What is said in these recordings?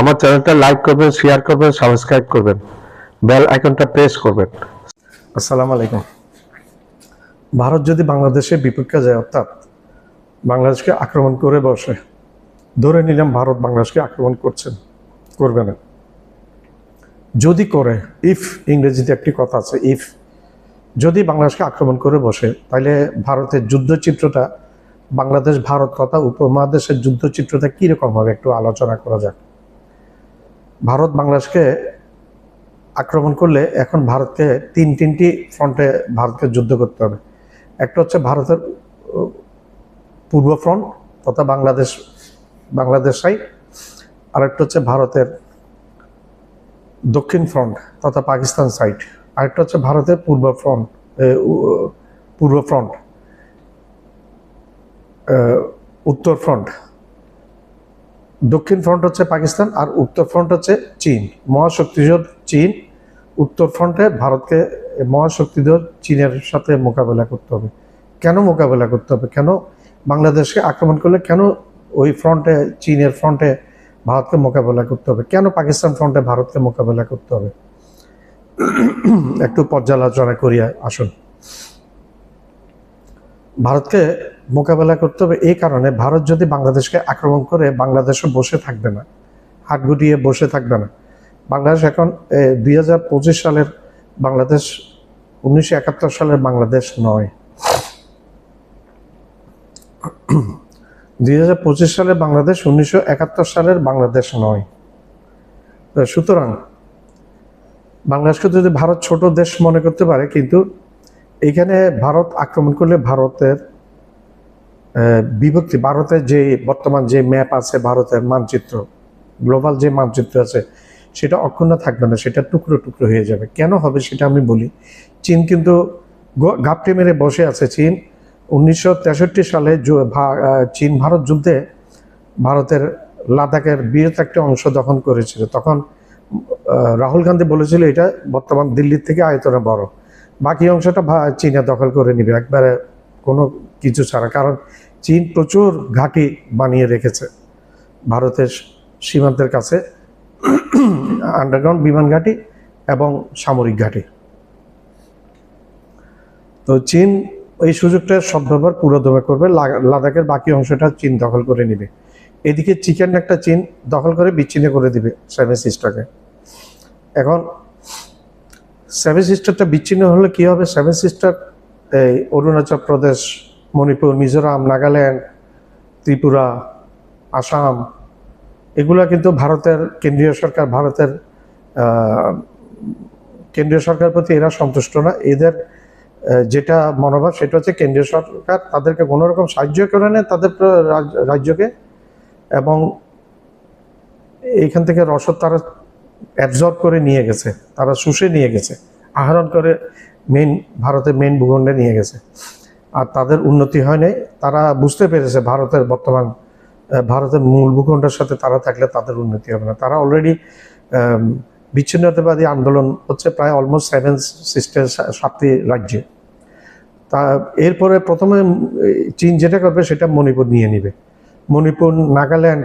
আমার চ্যানেলটা লাইক করবেন, শেয়ার করবেন, সাবস্ক্রাইব করবেন, বেল আইকনটা প্রেস করবেন। আসসালামু আলাইকুম। ভারত যদি বাংলাদেশের বিপক্ষে যায়, অর্থাৎ বাংলাদেশকে আক্রমণ করে বসে, ধরে নিলাম ভারত বাংলাদেশকে আক্রমণ করবে না, যদি করে, ইফ, ইংরেজিতে একটি কথা আছে, ইফ, যদি বাংলাদেশকে আক্রমণ করে বসে, তাহলে ভারতের যুদ্ধচিত্রটা, বাংলাদেশ ভারত তথা উপমহাদেশের যুদ্ধচিত্রটা কীরকম হবে একটু আলোচনা করা যাক। ভারত বাংলাদেশকে আক্রমণ করলে এখন ভারতকে তিনটি ফ্রন্টে ভারতকে যুদ্ধ করতে হবে। একটা হচ্ছে ভারতের পূর্ব ফ্রন্ট তথা বাংলাদেশ সাইড, আরেকটা হচ্ছে ভারতের দক্ষিণ ফ্রন্ট তথা পাকিস্তান সাইড, আরেকটা হচ্ছে ভারতের পূর্ব ফ্রন্ট উত্তর ফ্রন্ট। দক্ষিণ ফ্রন্ট হচ্ছে পাকিস্তান আর উত্তর ফ্রন্ট হচ্ছে চীন, মহাশক্তিধর চীন। উত্তর ফ্রন্টে ভারতকে মহাশক্তিধর চীনের সাথে মোকাবেলা করতে হবে। কেন মোকাবেলা করতে হবে? কেন বাংলাদেশকে আক্রমণ করলে কেন ওই ফ্রন্টে, চীনের ফ্রন্টে ভারতকে মোকাবেলা করতে হবে? কেন পাকিস্তান ফ্রন্টে ভারতকে মোকাবেলা করতে হবে? একটু পর্যালোচনা করি আসুন। ভারতকে মোকাবেলা করতে হবে এই কারণে, ভারত যদি বাংলাদেশকে আক্রমণ করে, বাংলাদেশও বসে থাকবে না, হাত গুটিয়ে বসে থাকবে না। বাংলাদেশ এখন 2025 সালের বাংলাদেশ 1971 সালের বাংলাদেশ নয়। 2025 সালের বাংলাদেশ 1971 সালের বাংলাদেশ নয়। সুতরাং বাংলাদেশকে যদি ভারত ছোট দেশ মনে করতে পারে, কিন্তু এখানে ভারত আক্রমণ করলে ভারতের বিভক্তি, ভারতের যে বর্তমান যে ম্যাপ আছে, ভারতের মানচিত্র, গ্লোবাল যে মানচিত্র আছে, সেটা অক্ষুণ্ণ থাকবে না, সেটা টুকরো টুকরো হয়ে যাবে। কেন হবে সেটা আমি বলি। চীন কিন্তু ঘাপটি মেরে বসে আছে। চীন 1963 সালে চীন ভারত যুদ্ধে ভারতের লাদাখের বৃহৎ একটা অংশ দখল করেছিল। তখন রাহুল গান্ধী বলেছিল এটা বর্তমান দিল্লির থেকে আয়তনে বড়, বাকি অংশটা চীনে দখল করে নিবে একবারে কোনো কিছু ছাড়া। কারণ চীন প্রচুর ঘাঁটি বানিয়ে রেখেছে ভারতের সীমান্তের কাছে, আন্ডারগ্রাউন্ড বিমান ঘাঁটি এবং সামরিক ঘাঁটি। তো চীন এই সুযোগটা সদ্ব্যবহার পুরোদমে করবে, লাদাখের বাকি অংশটা চীন দখল করে নিবে। এদিকে চিকেন একটা চীন দখল করে বিচ্ছিন্ন করে দিবে সেভেন সিস্টারকে। এখন সেভেন সিস্টারটা বিচ্ছিন্ন হলে কি হবে? সেভেন সিস্টার এই অরুণাচল প্রদেশ, মণিপুর, মিজোরাম, নাগাল্যান্ড, ত্রিপুরা, আসাম, এগুলা কিন্তু ভারতের কেন্দ্রীয় সরকার প্রতি এরা সন্তুষ্ট না। এদের যেটা মনোভাব সেটা হচ্ছে কেন্দ্রীয় সরকার তাদেরকে কোনো রকম সাহায্য করে নেয় তাদের রাজ্যকে, এবং এইখান থেকে রসদ তারা অ্যাবজর্ব করে নিয়ে গেছে, তারা শুষে নিয়ে গেছে, আহরণ করে ভারতের মেইন ভূখণ্ডে নিয়ে গেছে। আর তাদের উন্নতি হয় নাই। তারা বুঝতে পেরেছে ভারতের মূল ভূখণ্ডের সাথে তারা থাকলে তাদের উন্নতি হবে না। তারা অলরেডি বিচ্ছিন্নতাবাদী আন্দোলন হচ্ছে প্রায় অলমোস্ট 7 সিস্টার 7টি রাজ্যে। তা এরপরে প্রথমে চীন যেটা করবে সেটা মণিপুর নিয়ে নিবে। মণিপুর, নাগাল্যান্ড,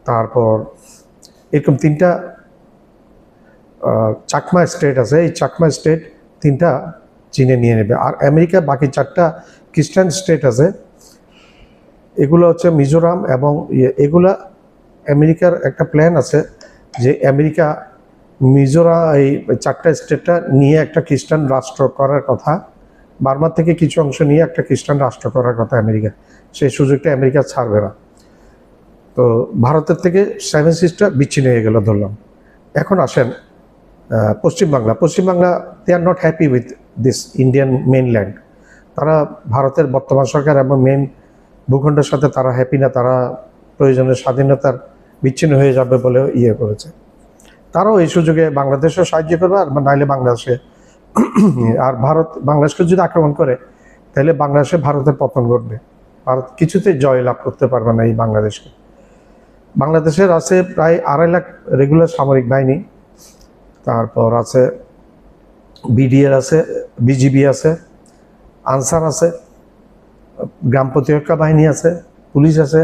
তারপর এরকম 3টা চাকমা স্টেট আছে, এই চাকমা স্টেট 3টা চীনে নিয়ে নেবে। আর আমেরিকা বাকি 4টা খ্রিস্টান স্টেট আছে, এগুলো হচ্ছে মিজোরাম এবং এগুলা আমেরিকার একটা প্ল্যান আছে যে আমেরিকা মিজোরাম এই 4টা স্টেটটা নিয়ে একটা খ্রিস্টান রাষ্ট্র করার কথা, বার্মা থেকে কিছু অংশ নিয়ে একটা খ্রিস্টান রাষ্ট্র করার কথা আমেরিকা। সেই সুযোগটা আমেরিকা ছাড়বে না। তো ভারতের থেকে সেভেন সিস্টার বিচ্ছিন্ন হয়ে গেল ধরলাম। এখন আসেন Paschimbangla, they are not happy with this Indian mainland. তারা ভারতের বর্তমান সরকার এবং মেইন ভূখণ্ডের সাথে তারা হ্যাপি না। তারা প্রয়োজনের স্বাধীনতার বিচ্ছিন্ন হয়ে যাবে বলে করেছে। তারাও এই সুযোগে বাংলাদেশও সাহায্য করবে, আর নাইলে বাংলাদেশে, আর বাংলাদেশকে যদি আক্রমণ করে তাহলে বাংলাদেশে ভারতের পতন ঘটবে। ভারত কিছুতেই জয় লাভ করতে পারবে না এই বাংলাদেশকে। বাংলাদেশের আছে প্রায় 2.5 লাখ রেগুলার সামরিক বাহিনী, তারপর আছে বিডিআর আছে, বিজিবি আছে, আনসার আছে, গ্রাম প্রতিরক্ষা বাহিনী আছে, পুলিশ আছে,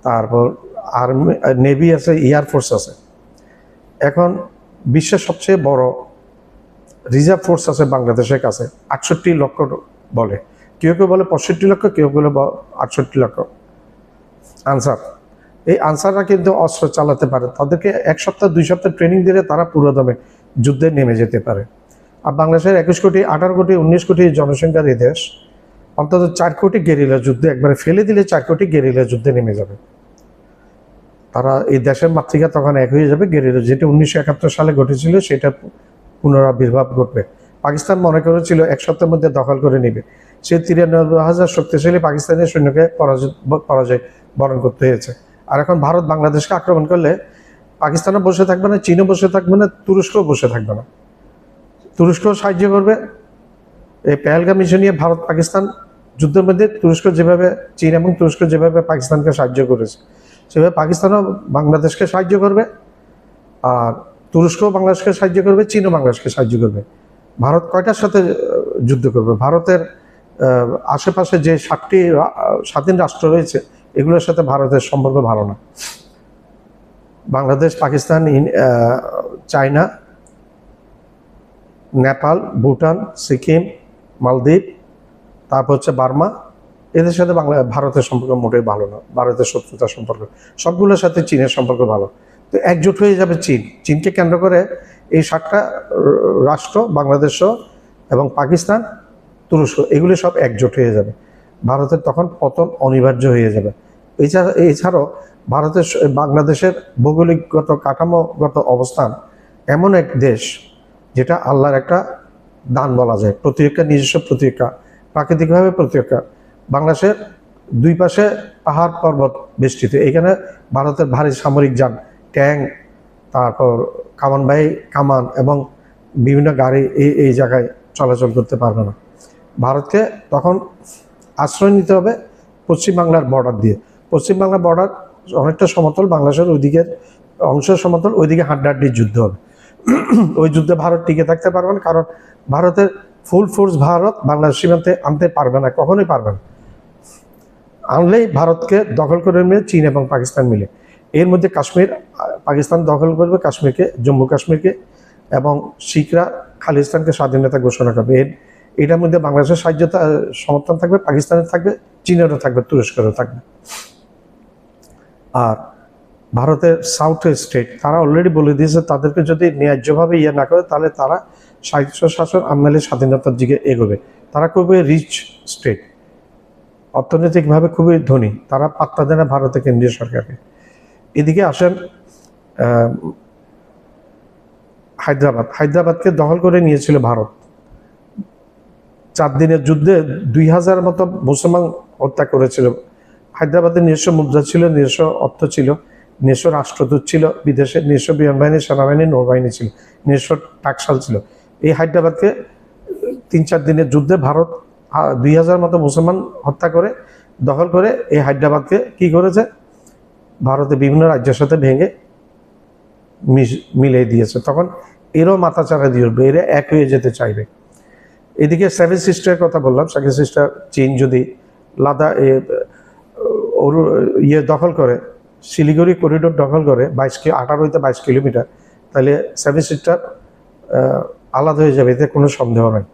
তারপর আর্মি, নেভি আছে, এয়ারফোর্স আছে। এখন বিশ্বের সবচেয়ে বড় রিজার্ভ ফোর্স আছে বাংলাদেশের কাছে 68 লক্ষ বলে, কেউ কেউ বলে 65 লক্ষ, কেউ বলে 68 লক্ষ আনসার। এই আনসাররা কিন্তু অস্ত্র চালাতে পারে, তাদেরকে 1 সপ্তাহ 2 সপ্তাহ ট্রেনিং দিলে তারা পুরোদমে যুদ্ধে নেমে যেতে পারে। আর বাংলাদেশের 21 কোটি 18 কোটি 19 কোটি জনসংখ্যার এই দেশ, অন্তত 4 কোটি গেরিলা যুদ্ধে একবারে ফেলে দিলে 4 কোটি গেরিলা যুদ্ধে নেমে যাবে। তারা এই দেশের মাতৃকা তখন এক হয়ে যাবে। গেরিলা যেটা 1971 সালে ঘটেছিল সেটা পুনরাবির্ভাব ঘটবে। পাকিস্তান মনে করেছিল 1 সপ্তাহের মধ্যে দখল করে নেবে, সে 93,000 শক্তিশালী পাকিস্তানের সৈন্যকে পরাজয় বরণ করতে হয়েছে। আর এখন ভারত বাংলাদেশকে আক্রমণ করলে পাকিস্তানও বসে থাকবে না, চীনও বসে থাকবে না, তুরস্কও বসে থাকবে না। তুরস্কও সাহায্য করবে। এই পেহেলগাম মিশন নিয়ে ভারত পাকিস্তান যুদ্ধের মধ্যে তুরস্ক যেভাবে, চীন এবং তুরস্ক যেভাবে পাকিস্তানকে সাহায্য করেছে, সেভাবে পাকিস্তানও বাংলাদেশকে সাহায্য করবে, আর তুরস্কও বাংলাদেশকে সাহায্য করবে, চীনও বাংলাদেশকে সাহায্য করবে। ভারত কয়টার সাথে যুদ্ধ করবে? ভারতের আশেপাশে যে 7টি স্বাধীন রাষ্ট্র রয়েছে এগুলোর সাথে ভারতের সম্পর্ক ভালো না। বাংলাদেশ, পাকিস্তান, চায়না, নেপাল, ভুটান, সিকিম, মালদ্বীপ, তারপর হচ্ছে বার্মা, এদের সাথে ভারতের সম্পর্ক মোটেই ভালো না। ভারতের শত্রুতার সম্পর্ক, সবগুলোর সাথে চীনের সম্পর্ক ভালো। তো একজোট হয়ে যাবে চীন। চীনকে কেন্দ্র করে এই 7টা রাষ্ট্র, বাংলাদেশ এবং পাকিস্তান, তুরস্ক, এগুলি সব একজোট হয়ে যাবে। ভারতের তখন পতন অনিবার্য হয়ে যাবে। এছাড়াও ভারতের, বাংলাদেশের ভৌগোলিকগত কাঠামোগত অবস্থান এমন এক দেশ যেটা আল্লাহর একটা দান বলা যায়, প্রতিরক্ষা, নিজস্ব প্রতিরক্ষা, প্রাকৃতিকভাবে প্রতিরক্ষা। বাংলাদেশের 2 পাশে পাহাড় পর্বত বেষ্টিত, এখানে ভারতের ভারী সামরিক যান, ট্যাঙ্ক, তারপর কামানবাহী কামান এবং বিভিন্ন গাড়ি এই জায়গায় চলাচল করতে পারবে না। ভারতকে তখন আশ্রয় নিতে হবে পশ্চিমবাংলার বর্ডার দিয়ে। পশ্চিমবাংলার বর্ডার অনেকটা সমতল, বাংলাদেশের ওইদিকের অংশ সমতল, ওইদিকে হাড্ডাহাড্ডির যুদ্ধ হবে। ওই যুদ্ধে ভারত টিকে থাকতে পারবে না, কারণ ভারতের ফুল ফোর্স ভারত বাংলাদেশ সীমান্তে আনতে পারবে না, কখনোই পারবে না। আনলেই ভারতকে দখল করে নেবে চীন এবং পাকিস্তান মিলে। এর মধ্যে কাশ্মীর, পাকিস্তান দখল করবে কাশ্মীরকে, জম্মু কাশ্মীরকে, এবং শিখরা খালিস্তানকে স্বাধীনতা ঘোষণা করবে। এটার মধ্যে বাংলাদেশের সাহায্য সমর্থন থাকবে, পাকিস্তানের থাকবে, চীনেরও থাকবে, তুরস্কেরও থাকবে। আর ভারতের সাউথ স্টেট তারা অলরেডি বলে দিয়েছে তাদেরকে যদি ন্যায্যভাবে না করে তাহলে তারা স্বায়ত্ত শাসন আমলে স্বাধীনতার দিকে এগোবে। তারা খুবই রিচ স্টেট, অর্থনৈতিকভাবে খুবই ধনী, তারা পাত্তা দেয় না ভারতের কেন্দ্রীয় সরকারকে। এদিকে আসেন হায়দ্রাবাদকে দখল করে নিয়েছিল ভারত। 4 দিনের যুদ্ধে 2000 মতো মুসলমান হত্যা করেছিল। হায়দ্রাবাদের নিজস্ব মুদ্রা ছিল, নিজস্ব অর্থ ছিল, নিজস্ব রাষ্ট্রদূত ছিল, বিদেশে নিজস্ব বিমান বাহিনী, সেনাবাহিনী, নৌবাহিনী ছিল, নিজস্ব টাকশাল ছিল। এই হায়দ্রাবাদকে 3-4 দিনের যুদ্ধে ভারত 2000 মতো মুসলমান হত্যা করে দখল করে এই হায়দ্রাবাদকে কি করেছে, ভারতে বিভিন্ন রাজ্যের সাথে ভেঙে মিলিয়ে দিয়েছে। তখন এরও মাথাচাড়া দিয়ে উঠবে, এরা এক হয়ে যেতে চাইবে। এদিকে 7 সিস্টারের কথা বললাম, 7 সিস্টার চীন যদি লাদাখ দখল করে, শিলিগুড়ি করিডোর দখল করে 18 হইতে 22 কিলোমিটার, তাহলে 7 সিস্টার আলাদা হয়ে যাবে, এতে কোনো সন্দেহ নাই।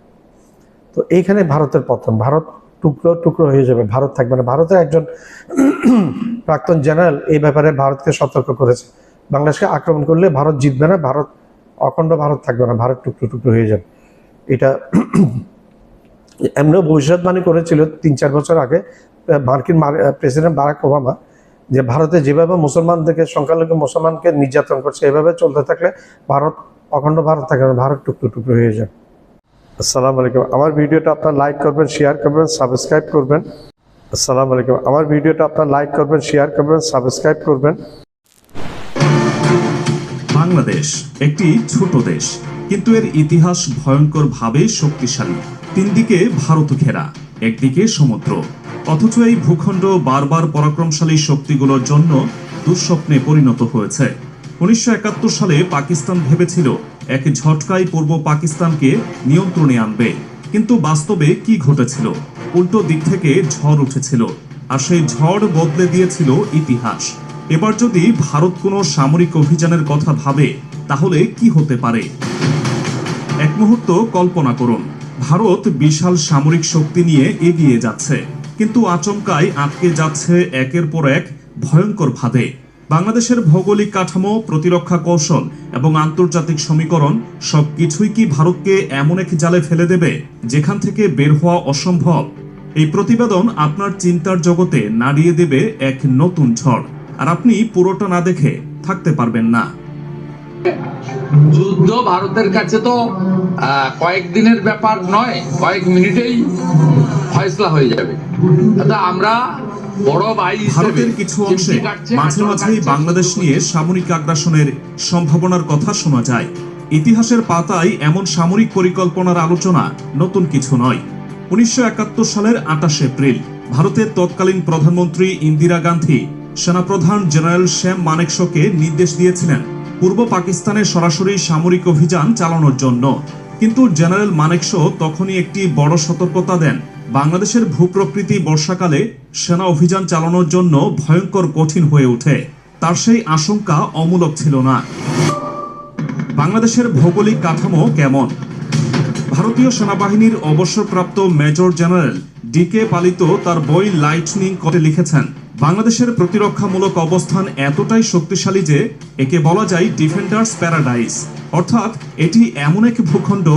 তো এইখানে ভারতের পতন, ভারত টুকরো টুকরো হয়ে যাবে, ভারত থাকবে না। ভারতের একজন প্রাক্তন জেনারেল এই ব্যাপারে ভারতকে সতর্ক করেছে, বাংলাদেশকে আক্রমণ করলে ভারত জিতবে না, ভারত অখণ্ড ভারত থাকবে না, ভারত টুকরো টুকরো হয়ে যাবে। এটা এমনিও ভবিষ্যৎবাণী করেছিল 3-4 বছর আগে মার্কিন প্রেসিডেন্ট বারাক ওবামা, যে ভারতে যেভাবে মুসলমানদেরকে, সংখ্যালঘু মুসলমানকে নির্যাতন করছে, এভাবে চলতে থাকলে ভারত অখণ্ড ভারত থাকবে না, ভারত টুকরো টুকরো হয়ে যাবে। আসসালামু আলাইকুম। আমার ভিডিওটা আপনার লাইক করবেন, শেয়ার করবেন, সাবস্ক্রাইব করবেন। আসসালামু আলাইকুম। আমার ভিডিওটা আপনার লাইক করবেন, শেয়ার করবেন, সাবস্ক্রাইব করবেন। বাংলাদেশ একটি ছোট দেশ, কিন্তু এর ইতিহাস ভয়ঙ্করভাবে শক্তিশালী। 3 দিকে ভারত ঘেরা, একদিকে সমুদ্র, অথচ এই ভূখণ্ড বারবার পরাক্রমশালী শক্তিগুলোর জন্য দুঃস্বপ্নে পরিণত হয়েছে। 1971 সালে পাকিস্তান ভেবেছিল এক ঝটকায় পূর্ব পাকিস্তানকে নিয়ন্ত্রণে আনবে, কিন্তু বাস্তবে কি ঘটেছিল? উল্টো দিক থেকে ঝড় উঠেছিল, আর সেই ঝড় বদলে দিয়েছিল ইতিহাস। এবার যদি ভারত কোনো সামরিক অভিযানের কথা ভাবে তাহলে কি হতে পারে? এক মুহূর্ত কল্পনা করুন, ভারত বিশাল সামরিক শক্তি নিয়ে এগিয়ে যাচ্ছে, কিন্তু আচমকাই আটকে যাচ্ছে একের পর এক ভয়ঙ্কর ফাঁদে। বাংলাদেশের ভৌগোলিক কাঠামো, প্রতিরক্ষা কৌশল এবং আন্তর্জাতিক সমীকরণ সবকিছুই কি ভারতকে এমন এক জালে ফেলে দেবে যেখান থেকে বের হওয়া অসম্ভব? এই প্রতিবেদন আপনার চিন্তার জগতে নাড়িয়ে দেবে এক নতুন ঝড়, আর আপনি পুরোটা না দেখে থাকতে পারবেন না। যুদ্ধ ভারতের কাছে তো কয়েকদিনের ব্যাপার নয়, কয়েক মিনিটেই ফয়সলা হয়ে যাবে। আমরা বড় ভাই ভারতের কিছু অংশে মাঝে মাঝেই বাংলাদেশ নিয়ে সামরিক আগ্রাসনের সম্ভাবনার কথা শোনা যায়। ইতিহাসের পাতায় এমন সামরিক পরিকল্পনার আলোচনা নতুন কিছু নয়। 1971 সালের 28 এপ্রিল ভারতের তৎকালীন প্রধানমন্ত্রী ইন্দিরা গান্ধী সেনাপ্রধান জেনারেল শ্যাম মানেকশকে নির্দেশ দিয়েছিলেন পূর্ব পাকিস্তানে সরাসরি সামরিক অভিযান চালানোর জন্য। কিন্তু জেনারেল মানেকশো তখনই একটি বড় সতর্কতা দেন, বাংলাদেশের ভূপ্রকৃতি বর্ষাকালে সেনা অভিযান চালানোর জন্য ভয়ঙ্কর কঠিন হয়ে ওঠে। তার সেই আশঙ্কা অমূলক ছিল না। বাংলাদেশের ভৌগোলিক কাঠামো কেমন? ভারতীয় সেনাবাহিনীর অবসরপ্রাপ্ত মেজর জেনারেল ডিকে পালিত তার বই লাইটনিং করে লিখেছেন, বাংলাদেশের প্রতিরক্ষামূলক অবস্থান এতটাই শক্তিশালী যে একে বলা যায় ডিফেন্ডার্স প্যারাডাইস, অর্থাৎ এটি এমন এক ভূখণ্ড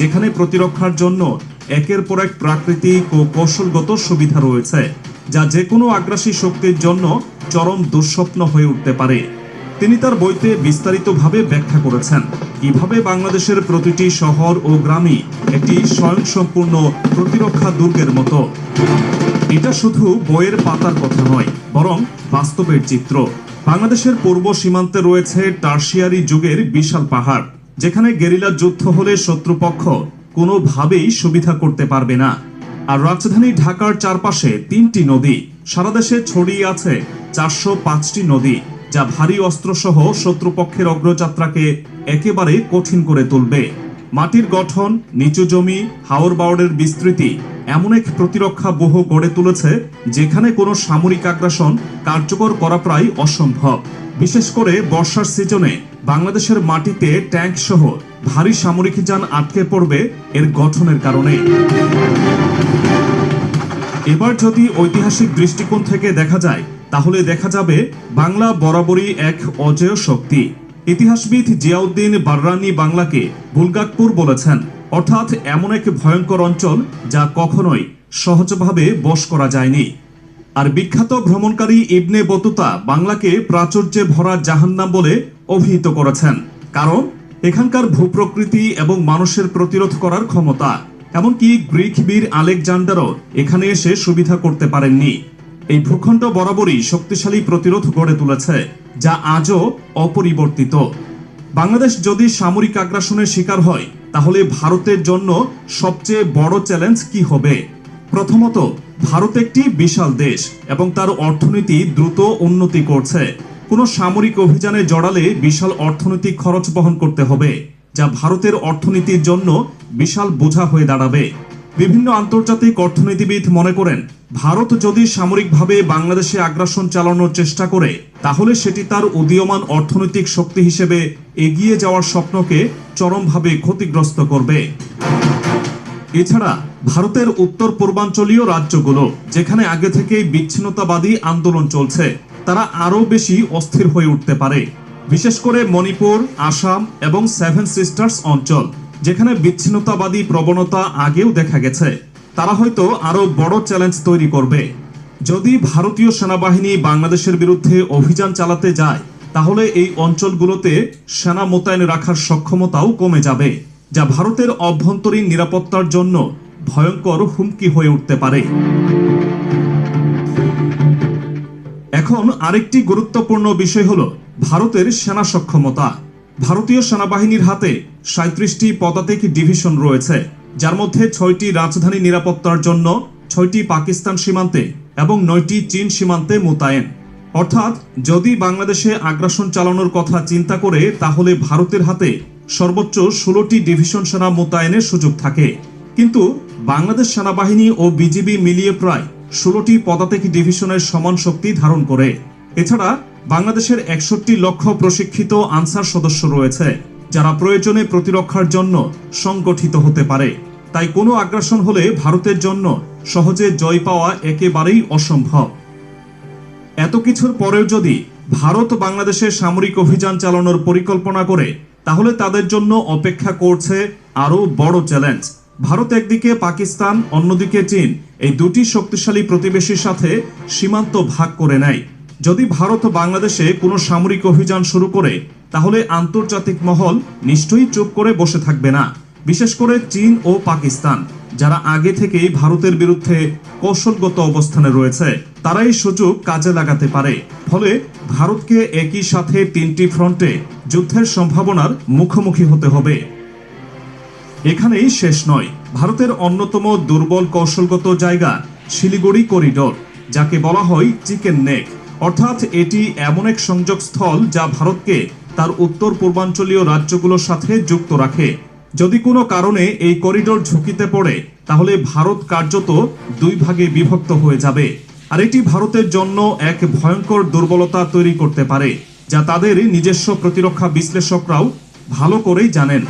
যেখানে প্রতিরক্ষার জন্য একের পর এক প্রাকৃতিক ও কৌশলগত সুবিধা রয়েছে, যা যে কোনো আগ্রাসী শক্তির জন্য চরম দুঃস্বপ্ন হয়ে উঠতে পারে। তিনি তার বইতে বিস্তারিতভাবে ব্যাখ্যা করেছেন কিভাবে বাংলাদেশের প্রতিটি শহর ও গ্রামই একটি স্বয়ংসম্পূর্ণ প্রতিরক্ষা দুর্গের মতো। এটা শুধু বইয়ের পাতার কথা নয়, বরং বাস্তবের চিত্র। বাংলাদেশের পূর্ব সীমান্তে রয়েছে টারশিয়ারি যুগের বিশাল পাহাড়, যেখানে গেরিলা যুদ্ধ হলে শত্রুপক্ষ কোনোভাবেই সুবিধা করতে পারবে না। আর রাজধানী ঢাকার চারপাশে 3টি নদী, সারা দেশে ছড়িয়ে আছে 405টি নদী, যা ভারী অস্ত্রসহ শত্রুপক্ষের অগ্রযাত্রাকে একেবারে কঠিন করে তুলবে। মাটির গঠন, নিচু জমি, হাওর বাওড়ের বিস্তৃতি এমন এক প্রতিরক্ষা ব্যূহ গড়ে তুলেছে যেখানে কোনো সামরিক আগ্রাসন কার্যকর করা প্রায় অসম্ভব। বিশেষ করে বর্ষার সিজনে বাংলাদেশের মাটিতে ট্যাঙ্ক সহ ভারী সামরিক যান আটকে পড়বে এর গঠনের কারণে। এবার যদি ঐতিহাসিক দৃষ্টিকোণ থেকে দেখা যায়, তাহলে দেখা যাবে বাংলা বরাবরই এক অজেয় শক্তি। ইতিহাসবিদ জিয়াউদ্দিন বাররানি বাংলাকে বুলগাকপুর বলেছেন, অর্থাৎ এমন এক ভয়ঙ্কর অঞ্চল যা কখনোই সহজভাবে বশ করা যায়নি। আর বিখ্যাত ভ্রমণকারী ইবনে বতুতা বাংলাকে প্রাচুর্যে ভরা জাহান্নাম বলে অভিহিত করেছেন, কারণ এখানকার ভূপ্রকৃতি এবং মানুষের প্রতিরোধ করার ক্ষমতা। এমনকি গ্রিক বীর আলেকজান্ডারও এখানে এসে সুবিধা করতে পারেননি। এই ভূখণ্ড বরাবরই শক্তিশালী প্রতিরোধ গড়ে তুলেছে, যা আজও অপরিবর্তিত। বাংলাদেশ যদি সামরিক আগ্রাসনের শিকার হয়, তাহলে ভারতের জন্য সবচেয়ে বড় চ্যালেঞ্জ কি হবে? প্রথমত, ভারত একটি বিশাল দেশ এবং তার অর্থনীতি দ্রুত উন্নতি করছে। কোনো সামরিক অভিযানে জড়ালে বিশাল অর্থনৈতিক খরচ বহন করতে হবে, যা ভারতের অর্থনীতির জন্য বিশাল বোঝা হয়ে দাঁড়াবে। বিভিন্ন আন্তর্জাতিক অর্থনীতিবিদ মনে করেন, ভারত যদি সামরিকভাবে বাংলাদেশে আগ্রাসন চালানোর চেষ্টা করে, তাহলে সেটি তার উদীয়মান অর্থনৈতিক শক্তি হিসেবে এগিয়ে যাওয়ার স্বপ্নকে চরমভাবে ক্ষতিগ্রস্ত করবে। এছাড়া ভারতের উত্তর পূর্বাঞ্চলীয় রাজ্যগুলো, যেখানে আগে থেকেই বিচ্ছিন্নতাবাদী আন্দোলন চলছে, তারা আরও বেশি অস্থির হয়ে উঠতে পারে। বিশেষ করে মণিপুর, আসাম এবং সেভেন সিস্টার্স অঞ্চল, যেখানে বিচ্ছিন্নতাবাদী প্রবণতা আগেও দেখা গেছে, তারা হয়তো আরো বড় চ্যালেঞ্জ তৈরি করবে। যদি ভারতীয় সেনাবাহিনী বাংলাদেশের বিরুদ্ধে অভিযান চালাতে যায়, তাহলে এই অঞ্চলগুলোতে সেনা মোতায়েন রাখার সক্ষমতাও কমে যাবে, যা ভারতের অভ্যন্তরীণ নিরাপত্তার জন্য ভয়ঙ্কর হুমকি হয়ে উঠতে পারে। এখন আরেকটি গুরুত্বপূর্ণ বিষয় হলো ভারতের সেনা সক্ষমতা। ভারতীয় সেনাবাহিনীর হাতে 37টি পদাতিক ডিভিশন রয়েছে, যার মধ্যে 6টি রাজধানী নিরাপত্তার জন্য, 6টি পাকিস্তান সীমান্তে এবং 9টি চীন সীমান্তে মোতায়েন। অর্থাৎ যদি বাংলাদেশে আগ্রাসন চালানোর কথা চিন্তা করে, তাহলে ভারতের হাতে সর্বোচ্চ 16টি ডিভিশন সেনা মোতায়েনের সুযোগ থাকে। কিন্তু বাংলাদেশ সেনাবাহিনী ও বিজিবি মিলিয়ে প্রায় 16টি পদাতিক ডিভিশনের সমান শক্তি ধারণ করে। এছাড়া বাংলাদেশের ৬১ লক্ষ প্রশিক্ষিত আনসার সদস্য রয়েছে, যারা প্রয়োজনে প্রতিরক্ষার জন্য সংগঠিত হতে পারে। তাই কোনো আগ্রাসন হলে ভারতের জন্য সহজে জয় পাওয়া একেবারেই অসম্ভব। এত কিছুর পরেও যদি ভারত বাংলাদেশে সামরিক অভিযান চালানোর পরিকল্পনা করে, তাহলে তাদের জন্য অপেক্ষা করছে আরও বড় চ্যালেঞ্জ। ভারত একদিকে পাকিস্তান, অন্যদিকে চীন, এই দুটি শক্তিশালী প্রতিবেশীর সাথে সীমান্ত ভাগ করে নেয়। যদি ভারত বাংলাদেশে কোনো সামরিক অভিযান শুরু করে, তাহলে আন্তর্জাতিক মহল নিশ্চয়ই চুপ করে বসে থাকবে না। বিশেষ করে চীন ও পাকিস্তান, যারা আগে থেকেই ভারতের বিরুদ্ধে কৌশলগত অবস্থানে রয়েছে, তারা এই সুযোগ কাজে লাগাতে পারে। ফলে ভারতকে একই সাথে ৩টি ফ্রন্টে যুদ্ধের সম্ভাবনার মুখোমুখি হতে হবে। এখানেই শেষ নয়। ভারতের অন্যতম দুর্বল কৌশলগত জায়গা শিলিগুড়ি করিডোর, যাকে বলা হয় চিকেন নেক। অর্থাৎ এটি এমন এক সংযোগস্থল যা ভারতকে তার উত্তর পূর্বাঞ্চলীয় রাজ্যগুলোর সাথে যুক্ত রাখে। যদি কোনো কারণে এই করিডোর ঝুঁকিতে পড়ে, তাহলে ভারত কার্যত দুই ভাগে বিভক্ত হয়ে যাবে। আর এটি ভারতের জন্য এক ভয়ঙ্কর দুর্বলতা তৈরি করতে পারে, যা তাদের নিজস্ব প্রতিরক্ষা বিশ্লেষকরাও ভালো করেই জানেন।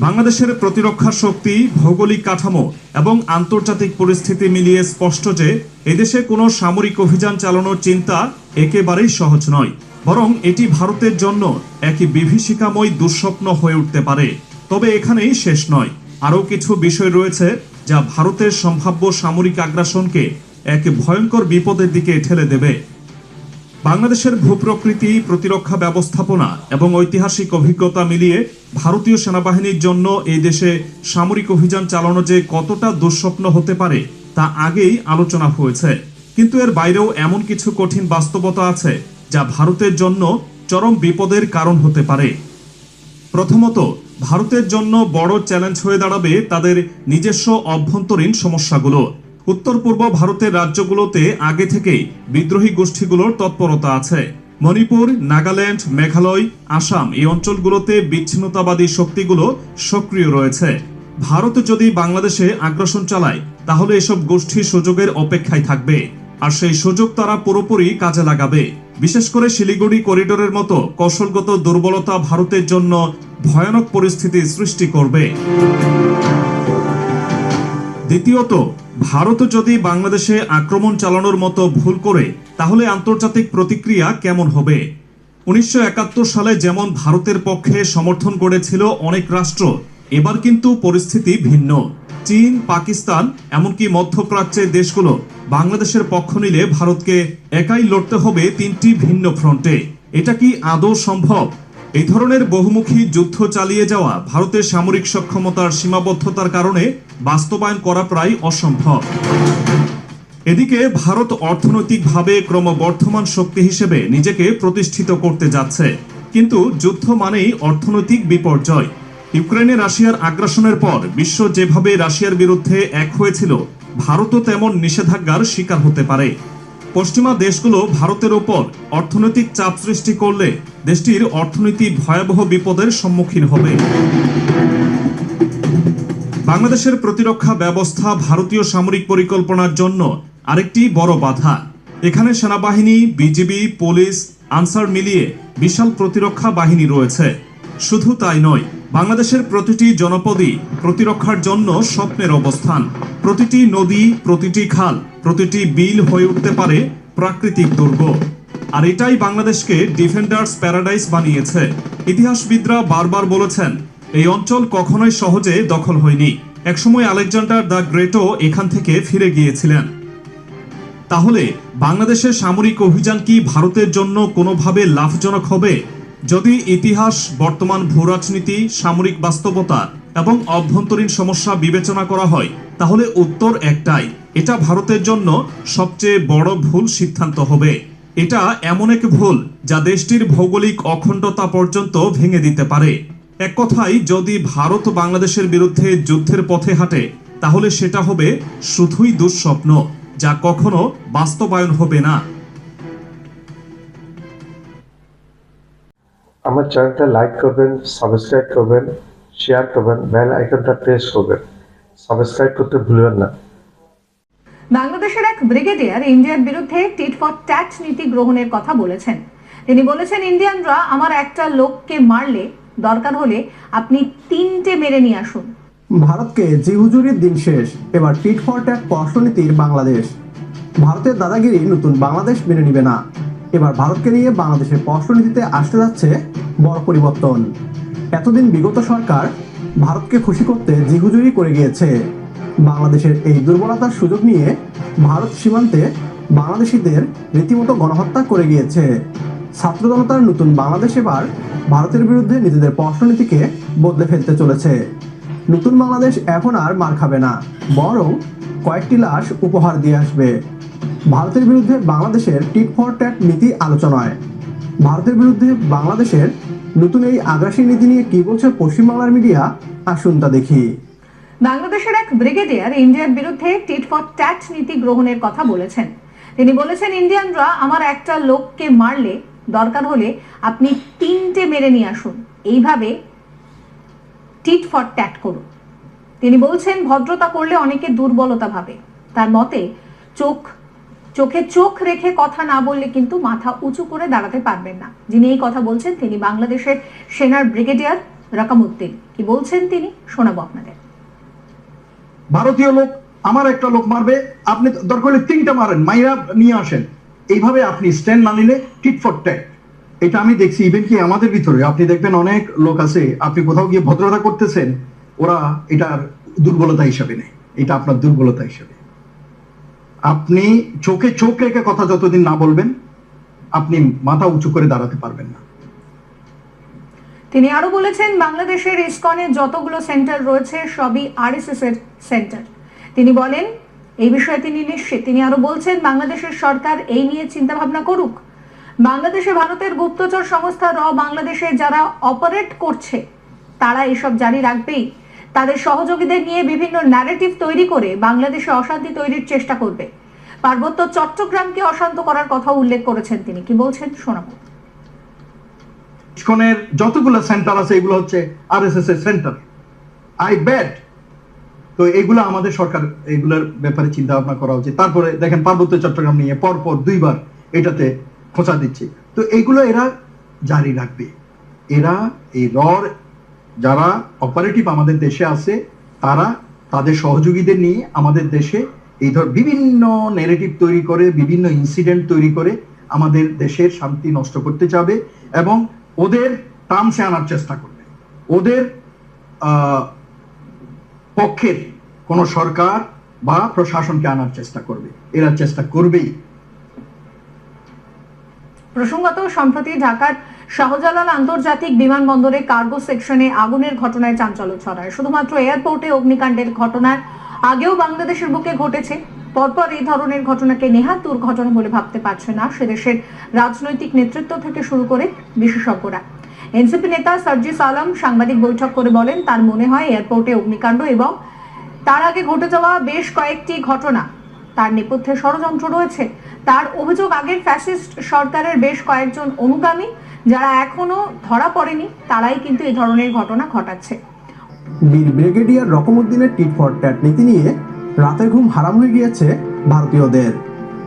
বাংলাদেশের প্রতিরক্ষা শক্তি, ভৌগোলিক কাঠামো এবং আন্তর্জাতিক পরিস্থিতি মিলিয়ে স্পষ্ট যে এদেশে কোনো সামরিক অভিযান চালানোর চিন্তা একেবারেই সহজ নয়, বরং এটি ভারতের জন্য এক বিভীষিকাময় দুঃস্বপ্ন হয়ে উঠতে পারে। তবে এখানেই শেষ নয়। আরও কিছু বিষয় রয়েছে যা ভারতের সম্ভাব্য সামরিক আগ্রাসনকে এক ভয়ঙ্কর বিপদের দিকে ঠেলে দেবে। বাংলাদেশের ভূপ্রকৃতি, প্রতিরক্ষা ব্যবস্থাপনা এবং ঐতিহাসিক অভিজ্ঞতা মিলিয়ে ভারতীয় সেনাবাহিনীর জন্য এই দেশে সামরিক অভিযান চালানো যে কতটা দুঃস্বপ্ন হতে পারে তা আগেই আলোচনা হয়েছে। কিন্তু এর বাইরেও এমন কিছু কঠিন বাস্তবতা আছে যা ভারতের জন্য চরম বিপদের কারণ হতে পারে। প্রথমত, ভারতের জন্য বড় চ্যালেঞ্জ হয়ে দাঁড়াবে তাদের নিজস্ব অভ্যন্তরীণ সমস্যাগুলো। উত্তর পূর্ব ভারতের রাজ্যগুলোতে আগে থেকেই বিদ্রোহী গোষ্ঠীগুলোর তৎপরতা আছে। মণিপুর, নাগাল্যান্ড, মেঘালয়, আসাম এই অঞ্চলগুলোতে বিচ্ছিন্নতাবাদী শক্তিগুলো সক্রিয় রয়েছে। ভারত যদি বাংলাদেশে আগ্রাসন চালায়, তাহলে এসব গোষ্ঠী সুযোগের অপেক্ষায় থাকবে, আর সেই সুযোগ তারা পুরোপুরি কাজে লাগাবে। বিশেষ করে শিলিগুড়ি করিডোরের মতো কৌশলগত দুর্বলতা ভারতের জন্য ভয়ানক পরিস্থিতি সৃষ্টি করবে। দ্বিতীয়ত, ভারত যদি বাংলাদেশে আক্রমণ চালানোর মতো ভুল করে, তাহলে আন্তর্জাতিক প্রতিক্রিয়া কেমন হবে? 1971 সালে যেমন ভারতের পক্ষে সমর্থন গড়েছিল অনেক রাষ্ট্র, এবার কিন্তু পরিস্থিতি ভিন্ন। চীন, পাকিস্তান, এমনকি মধ্যপ্রাচ্যের দেশগুলো বাংলাদেশের পক্ষ নিলে ভারতকে একাই লড়তে হবে 3টি ভিন্ন ফ্রন্টে। এটা কি আদৌ সম্ভব? এই ধরনের বহুমুখী যুদ্ধ চালিয়ে যাওয়া ভারতের সামরিক সক্ষমতার সীমাবদ্ধতার কারণে বাস্তবায়ন করা প্রায় অসম্ভব। এদিকে ভারত অর্থনৈতিকভাবে ক্রমবর্ধমান শক্তি হিসেবে নিজেকে প্রতিষ্ঠিত করতে যাচ্ছে, কিন্তু যুদ্ধ মানেই অর্থনৈতিক বিপর্যয়। ইউক্রেনে রাশিয়ার আগ্রাসনের পর বিশ্ব যেভাবে রাশিয়ার বিরুদ্ধে এক হয়েছিল, ভারতও তেমন নিষেধাজ্ঞার শিকার হতে পারে। পশ্চিমা দেশগুলো ভারতের ওপর অর্থনৈতিক চাপ সৃষ্টি করলে দেশটির অর্থনীতি ভয়াবহ বিপদের সম্মুখীন হবে। বাংলাদেশের প্রতিরক্ষা ব্যবস্থা ভারতীয় সামরিক পরিকল্পনার জন্য আরেকটি বড় বাধা। এখানে সেনাবাহিনী, বিজিবি, পুলিশ, আনসার মিলিয়ে বিশাল প্রতিরক্ষা বাহিনী রয়েছে। শুধু তাই নয়, বাংলাদেশের প্রতিটি জনপদই প্রতিরক্ষার জন্য স্বপ্নের অবস্থান। প্রতিটি নদী, প্রতিটি খাল, প্রতিটি বিল হয়ে উঠতে পারে প্রাকৃতিক দুর্গ। আর এটাই বাংলাদেশকে ডিফেন্ডার্স প্যারাডাইস বানিয়েছে। ইতিহাসবিদরা বারবার বলেছেন, এই অঞ্চল কখনোই সহজে দখল হয়নি। একসময় আলেকজান্ডার দ্য গ্রেটও এখান থেকে ফিরে গিয়েছিলেন। তাহলে বাংলাদেশের সামরিক অভিযান কি ভারতের জন্য কোনোভাবে লাভজনক হবে? যদি ইতিহাস, বর্তমান ভূরাজনীতি, সামরিক বাস্তবতা এবং অভ্যন্তরীণ সমস্যা বিবেচনা করা হয়, তাহলে উত্তর একটাই, এটা ভারতের জন্য সবচেয়ে বড় ভুল সিদ্ধান্ত হবে। এটা এমন এক ভুল যা দেশটির ভৌগোলিক অখণ্ডতা পর্যন্ত ভেঙে দিতে পারে। এক কথায়, যদি ভারত বাংলাদেশের বিরুদ্ধে যুদ্ধের পথে হাঁটে, তাহলে সেটা হবে শুধুই দুঃস্বপ্ন, যা কখনো বাস্তবায়ন হবে না। আমার চ্যানেলটা লাইক করবেন, সাবস্ক্রাইব করবেন, শেয়ার করবেন, বেল আইকনটা প্রেস করবেন। সাবস্ক্রাইব করতে ভুলবেন না। বাংলাদেশের এক ব্রিগেডিয়ার ইন্ডিয়ার বিরুদ্ধে টিট ফর ট্যাট নীতি গ্রহণের কথা বলেছেন। তিনি বলেছেন, ইন্ডিয়ানরা আমার একটা লোককে মারলে দরকার হলে আপনি 3টে মেরে নিয়ে আসুন। ভারতকে জি হুজুরির দিন শেষ, এবার টিট ফর ট্যাট পররাষ্ট্রনীতির বাংলাদেশ। ভারতের দাদাগিরি নতুন বাংলাদেশ মেনে নিবে না। এবার ভারতকে নিয়ে বাংলাদেশের পররাষ্ট্রনীতিতে আসতে যাচ্ছে বড় পরিবর্তন। এতদিন বিগত সরকার ভারতকে খুশি করতে জি হুজুরি করে গিয়েছে। বাংলাদেশের এই দুর্বলতার সুযোগ নিয়ে ভারত সীমান্তে বাংলাদেশিদের রীতিমতো গণহত্যা করে গিয়েছে। ছাত্র জনতার নতুন বাংলাদেশ এবার ভারতের বিরুদ্ধে নিজেদের পররাষ্ট্রনীতিকে বদলে ফেলতে চলেছে। নতুন বাংলাদেশ এখন আর মার খাবে না, বরং কয়েকটি লাশ উপহার দিয়ে আসবে। ভারতের বিরুদ্ধে বাংলাদেশের টিট ফর ট্যাট নীতি আলোচনায় ভারতের বিরুদ্ধে বাংলাদেশের নতুন এই আগ্রাসী নীতি নিয়ে কি বলছে পশ্চিমবাংলার মিডিয়া, আসুন তা দেখি। বাংলাদেশের এক ব্রিগেডিয়ার ইন্ডিয়ার বিরুদ্ধে টিট ফর ট্যাট নীতি গ্রহণের কথা বলেছেন। তিনি বলেছেন, ইন্ডিয়ানরা আমার একটা লোককে মারলে দরকার হলে আপনি 3টে মেরে নিয়ে আসুন। এইভাবে টিট ফর ট্যাট করুন। তিনি বলছেন, ভদ্রতা করলে অনেকে দুর্বলতা ভাবে। তার মতে চোখে চোখ রেখে কথা না বললে কিন্তু মাথা উঁচু করে দাঁড়াতে পারবেন না। যিনি এই কথা বলছেন তিনি বাংলাদেশের সেনার ব্রিগেডিয়ার রাকামউদ্দিন। কি বলছেন তিনি শোনাবো আপনাদের। ভারতীয় লোক আমার একটা লোক মারবে, আপনি দরকার হলে 3টা মারেন, মাইরা নিয়ে আসেন। এইভাবে আপনি স্ট্যান্ড না নিলে টিট ফর ট্যাট। এটা আমি দেখছি ইভেন কি আমাদের ভিতরে আপনি দেখবেন অনেক লোক আছে, আপনি কোথাও গিয়ে ভদ্রতা করতেছেন, ওরা এটার দুর্বলতা হিসাবে নেয়। এটা আপনার দুর্বলতা হিসাবে। আপনি চোখে চোখ রেখে কথা যতদিন না বলবেন, আপনি মাথা উঁচু করে দাঁড়াতে পারবেন না। তিনি আরো বলেছেন, বাংলাদেশের ইসকনে যতগুলো সেন্টার রয়েছে সবই আরএসএস এর সেন্টার। তিনি বলেন, এই বিষয়ে তিনি নিশ্চিত। তিনি আরো বলছেন, বাংলাদেশের সরকার এই নিয়ে চিন্তা ভাবনা করুক। বাংলাদেশে ভারতের গুপ্তচর সংস্থা বাংলাদেশে যারা অপারেট করছে তারা এসব জারি রাখবেই। তাদের সহযোগীদের নিয়ে বিভিন্ন ন্যারেটিভ তৈরি করে বাংলাদেশে অশান্তি তৈরির চেষ্টা করবে। পার্বত্য চট্টগ্রামকে অশান্ত করার কথা উল্লেখ করেছেন তিনি। কি বলছেন শোনাবো। ইসকনের যতগুলো সেন্টার আছে এগুলো হচ্ছে আরএসএস এর সেন্টার। I bat. তো এগুলো আমাদের সরকার এগুলোর ব্যাপারে চিন্তা ভাবনা করা উচিত। তারপরে দেখেন পার্বত্য চট্টগ্রাম নিয়ে পরপর 2বার এটাতে খোঁচা দিচ্ছে। তো এগুলো এরা জারি রাখবে। এরা এই রর যারা অপারেটিভ আমাদের দেশে আছে তারা তাদের সহযোগীদের নিয়ে আমাদের দেশে এই বিভিন্ন নেগেটিভ তৈরি করে, বিভিন্ন ইনসিডেন্ট তৈরি করে আমাদের দেশের শান্তি নষ্ট করতে চাবে এবং ওদের টার্মসে আনার চেষ্টা করবে। ওদের পক্ষের কোন সরকার বা প্রশাসনকে আনার চেষ্টা করবে। এরা চেষ্টা করবেই। প্রসঙ্গত, সম্প্রতি ঢাকার শাহজালাল আন্তর্জাতিক বিমানবন্দরে কার্গো সেকশনে আগুনের ঘটনায় চাঞ্চল্য ছড়ায়। শুধুমাত্র এয়ারপোর্টে অগ্নিকাণ্ডের ঘটনার আগেও বাংলাদেশের বুকে ঘটেছে। পরপর এই ধরনের ঘটনাকে নেহাত দুর্ঘটনা বলে ভাবতে পারছে না সেদেশের রাজনৈতিক নেতৃত্ব থেকে শুরু করে বিশেষজ্ঞরা। এনসিপি নেতা সার্জিস আলম সাংবাদিক বৈঠক করে বলেন, তার মনে হয় এয়ারপোর্টে অগ্নিকাণ্ড এবং তার আগে ঘটে যাওয়া বেশ কয়েকটি ঘটনা তার নেপথ্যে ষড়যন্ত্র রয়েছে। তার অভিযোগ, আগের ফ্যাসিস্ট সরকারের বেশ কয়েকজন অনুগামী যারা এখনো ধরা পড়েনি তারাই কিন্তু এই ধরনের ঘটনা ঘটাচ্ছে। বীর ব্রিগেডিয়ার রাকামউদ্দিনের টিট ফর ট্যাট নীতি নিয়ে রাতের ঘুম হারাম হয়ে গিয়েছে ভারতীয়দের।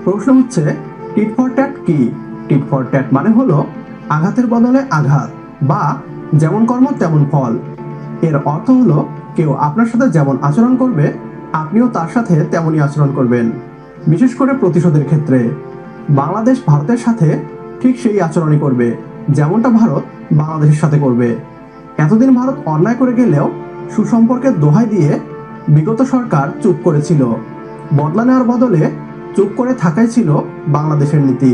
প্রশ্ন হচ্ছে, টিট ফর ট্যাট কি? টিট ফর ট্যাট মানে হলো আঘাতের বদলে আঘাত বা যেমন কর্ম তেমন ফল। এর অর্থ হলো কেউ আপনার সাথে যেমন আচরণ করবে আপনিও তার সাথে তেমনই আচরণ করবেন। বিশেষ করে প্রতিশোধের ক্ষেত্রে বাংলাদেশ ভারতের সাথে ঠিক সেই আচরণই করবে যেমনটা ভারত বাংলাদেশের সাথে করবে। এতদিন ভারত অন্যায় করে গেলেও সুসম্পর্কের দোহাই দিয়ে বিগত সরকার চুপ করেছিল। বদলা নেওয়ার বদলে চুপ করে থাকাই ছিল বাংলাদেশের নীতি।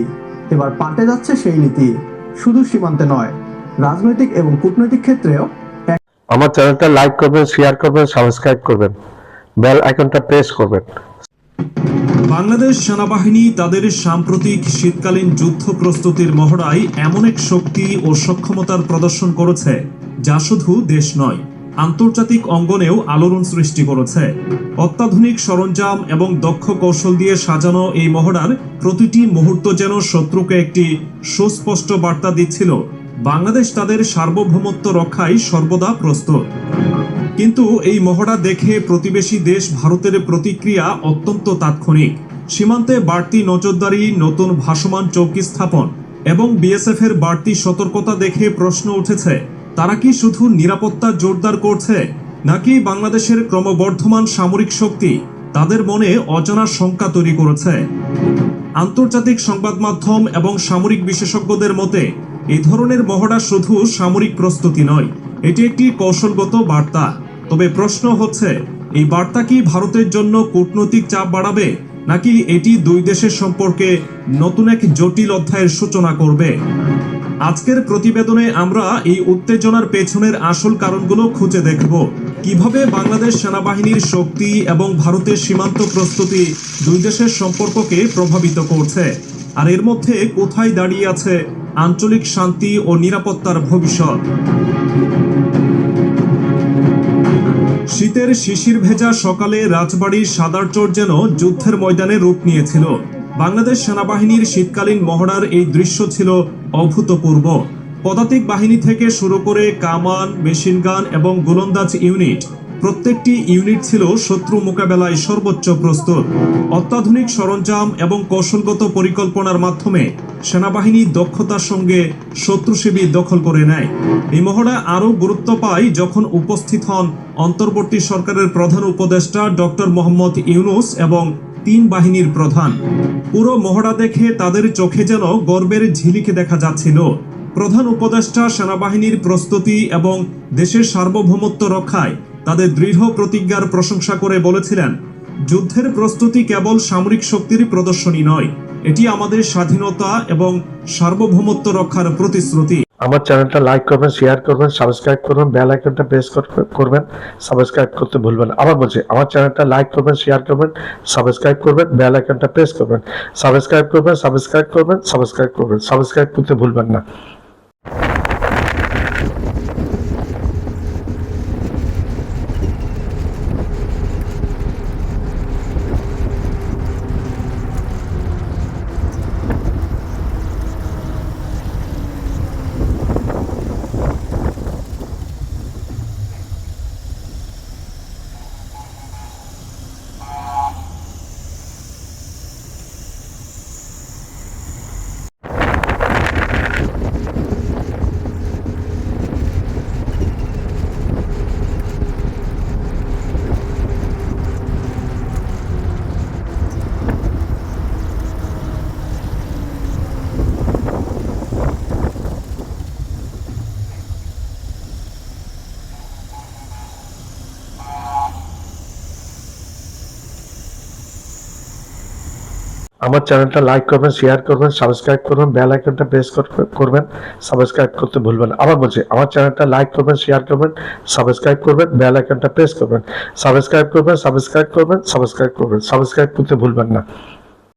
এবার পাল্টে যাচ্ছে সেই নীতি, শুধু সীমান্তে নয়, রাজনৈতিক এবং কূটনৈতিক ক্ষেত্রেও। আমার চ্যানেলটা লাইক করবেন, শেয়ার করবেন, সাবস্ক্রাইব করবেন, বেল আইকনটা প্রেস করবেন। বাংলাদেশ সেনাবাহিনী তাদের সাম্প্রতিক শীতকালীন যুদ্ধ প্রস্তুতির মহড়ায় এমন এক শক্তি ও সক্ষমতার প্রদর্শন করেছে যা শুধু দেশ নয়, আন্তর্জাতিক অঙ্গনেও আলোড়ন সৃষ্টি করেছে। অত্যাধুনিক সরঞ্জাম এবং দক্ষ কৌশল দিয়ে সাজানো এই মহড়ার প্রতিটি মুহূর্ত যেন শত্রুকে একটি সুস্পষ্ট বার্তা দিচ্ছিল বাংলাদেশ তাদের সার্বভৌমত্ব রক্ষায় সর্বদা প্রস্তুত। কিন্তু এই মহড়া দেখে প্রতিবেশী দেশ ভারতের প্রতিক্রিয়া অত্যন্ত তাৎক্ষণিক। সীমান্তে বাড়তি নজরদারি, নতুন ভাসমান চৌকি স্থাপন এবং বিএসএফ এর বাড়তি সতর্কতা দেখে প্রশ্ন উঠেছে, তারা কি শুধু নিরাপত্তা জোরদার করছে, নাকি বাংলাদেশের ক্রমবর্ধমান সামরিক শক্তি তাদের মনে অজানা শঙ্কা তৈরি করেছে? আন্তর্জাতিক সংবাদ মাধ্যম এবং সামরিক বিশেষজ্ঞদের মতে এই ধরনের মহড়া শুধু সামরিক প্রস্তুতি নয়, এটি একটি কৌশলগত বার্তা। তবে প্রশ্ন হচ্ছে, এই বার্তা কি ভারতের জন্য কূটনৈতিক চাপ বাড়াবে, নাকি এটি দুই দেশের সম্পর্কে নতুন এক জটিল অধ্যায়ের সূচনা করবে? আজকের প্রতিবেদনে আমরা এই উত্তেজনার পেছনের আসল কারণগুলো খুঁজে দেখব। কিভাবে বাংলাদেশ সেনাবাহিনীর শক্তি এবং ভারতের সীমান্ত প্রস্তুতি দুই দেশের সম্পর্ককে প্রভাবিত করছে, আর এর মধ্যে কোথায় দাঁড়িয়ে আছে আঞ্চলিক শান্তি ও নিরাপত্তার ভবিষ্যৎ। শীতের শিশির ভেজা সকালে রাজবাড়ির সাদারচর যেন যুদ্ধের ময়দানে রূপ নিয়েছিল। বাংলাদেশ সেনাবাহিনীর শীতকালীন মহড়ার এই দৃশ্য ছিল অভূতপূর্ব। পদাতিক বাহিনী থেকে শুরু করে কামান, মেশিনগান এবং গোলন্দাজ ইউনিট, প্রত্যেকটি ইউনিট ছিল শত্রু মোকাবেলায় সর্বোচ্চ প্রস্তুত। অত্যাধুনিক সরঞ্জাম এবং কৌশলগত পরিকল্পনার মাধ্যমে সেনাবাহিনী দক্ষতার সঙ্গে শত্রু শিবির দখল করে নেয়। এই মহড়া আরও গুরুত্ব পায় যখন উপস্থিত হন অন্তর্বর্তী সরকারের প্রধান উপদেষ্টা ডক্টর মোহাম্মদ ইউনূস এবং তিন বাহিনীর প্রধান। পুরো মহড়া দেখে তাদের চোখে যেন গর্বের ঝিলিক দেখা যাচ্ছিল। প্রধান উপদেষ্টা সেনাবাহিনীর প্রস্তুতি এবং দেশের সার্বভৌমত্ব রক্ষায় তাদের দৃঢ় প্রতিজ্ঞার প্রশংসা করে বলেছিলেন, যুদ্ধের প্রস্তুতি কেবল সামরিক শক্তির প্রদর্শনী নয়, এটি আমাদের স্বাধীনতা এবং সার্বভৌমত্ব রক্ষার প্রতিশ্রুতি। আমার চ্যানেলটা লাইক করবেন, শেয়ার করবেন, সাবস্ক্রাইব করবেন, বেল আইকনটা প্রেস করবেন। সাবস্ক্রাইব করতে ভুলবেন না। আবার বলছি, আমার চ্যানেলটা লাইক করবেন, শেয়ার করবেন, সাবস্ক্রাইব করবেন, বেল আইকনটা প্রেস করবেন। সাবস্ক্রাইব করবেন, সাবস্ক্রাইব করবেন, সাবস্ক্রাইব করবেন, সাবস্ক্রাইব করতে ভুলবেন না। আমার চ্যানেলটা লাইক করবেন, শেয়ার করবেন, সাবস্ক্রাইব করবেন, বেল আইকনটা প্রেস করবেন। সাবস্ক্রাইব করতে ভুলবেন না। আবার বলছি, আমার চ্যানেলটা লাইক করবেন, শেয়ার করবেন, সাবস্ক্রাইব করবেন, বেল আইকনটা প্রেস করবেন। সাবস্ক্রাইব করবেন, সাবস্ক্রাইব করবেন, সাবস্ক্রাইব করবেন, সাবস্ক্রাইব করতে ভুলবেন না।